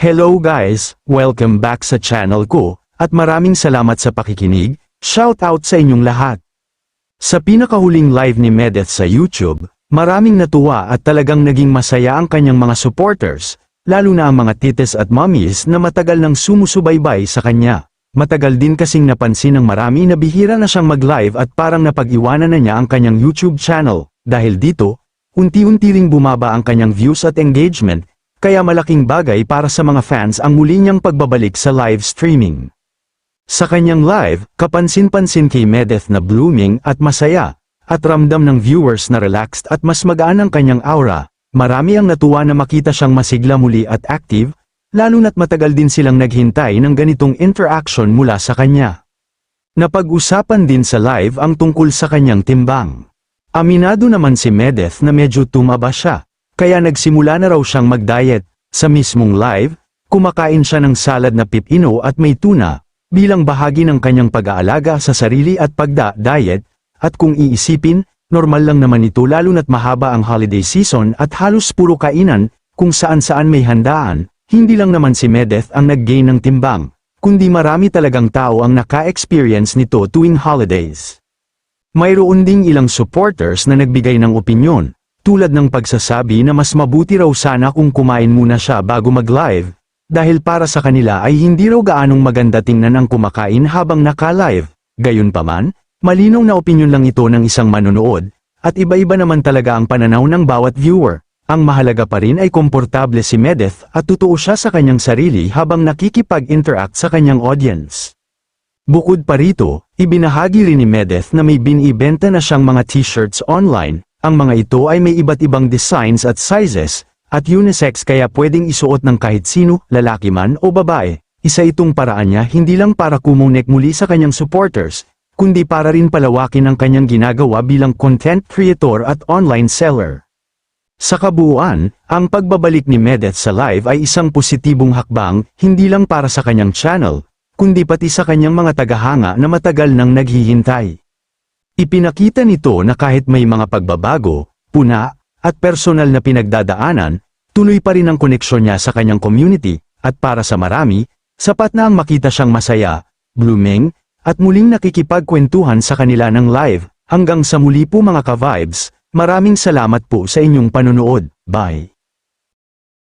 Hello guys, welcome back sa channel ko, at maraming salamat sa pakikinig, shoutout sa inyong lahat. Sa pinakahuling live ni Medeth sa YouTube, maraming natuwa at talagang naging masaya ang kanyang mga supporters, lalo na ang mga tites at mommies na matagal nang sumusubaybay sa kanya. Matagal din kasing napansin ng marami na bihira na siyang mag-live at parang napag-iwanan na niya ang kanyang YouTube channel. Dahil dito, unti-unti ring bumaba ang kanyang views at engagement, kaya malaking bagay para sa mga fans ang muli niyang pagbabalik sa live streaming. Sa kanyang live, kapansin-pansin kay Medeth na blooming at masaya, at ramdam ng viewers na relaxed at mas magaan ang kanyang aura. Marami ang natuwa na makita siyang masigla muli at active, lalo na't matagal din silang naghintay ng ganitong interaction mula sa kanya. Napag-usapan din sa live ang tungkol sa kanyang timbang. Aminado naman si Medeth na medyo tumaba siya. Kaya nagsimula na raw siyang mag-diet. Sa mismong live, kumakain siya ng salad na pipino at may tuna, bilang bahagi ng kanyang pag-aalaga sa sarili at pagda-diet, at kung iisipin, normal lang naman ito lalo na't mahaba ang holiday season at halos puro kainan, kung saan-saan may handaan. Hindi lang naman si Medeth ang nag-gain ng timbang, kundi marami talagang tao ang naka-experience nito tuwing holidays. Mayroon ding ilang supporters na nagbigay ng opinyon, tulad ng pagsasabi na mas mabuti raw sana kung kumain muna siya bago mag-live, dahil para sa kanila ay hindi raw gaanong maganda tingnan ang kumakain habang naka-live. Gayunpaman, malinaw na opinyon lang ito ng isang manonood, at iba-iba naman talaga ang pananaw ng bawat viewer. Ang mahalaga pa rin ay komportable si Medeth at totoo siya sa kanyang sarili habang nakikipag-interact sa kanyang audience. Bukod pa rito, ibinahagi rin ni Medeth na may binibenta na siyang mga t-shirts online. Ang mga ito ay may iba't ibang designs at sizes, at unisex kaya pwedeng isuot ng kahit sino, lalaki man o babae. Isa itong paraan niya hindi lang para kumunik muli sa kanyang supporters, kundi para rin palawakin ang kanyang ginagawa bilang content creator at online seller. Sa kabuuan, ang pagbabalik ni Medeth sa live ay isang positibong hakbang, hindi lang para sa kanyang channel, kundi pati sa kanyang mga tagahanga na matagal nang naghihintay. Ipinakita nito na kahit may mga pagbabago, puna, at personal na pinagdadaanan, tuloy pa rin ang koneksyon niya sa kanyang community, at para sa marami, sapat na ang makita siyang masaya, blooming, at muling nakikipagkwentuhan sa kanila ng live. Hanggang sa muli po mga ka-vibes, maraming salamat po sa inyong panonood. Bye!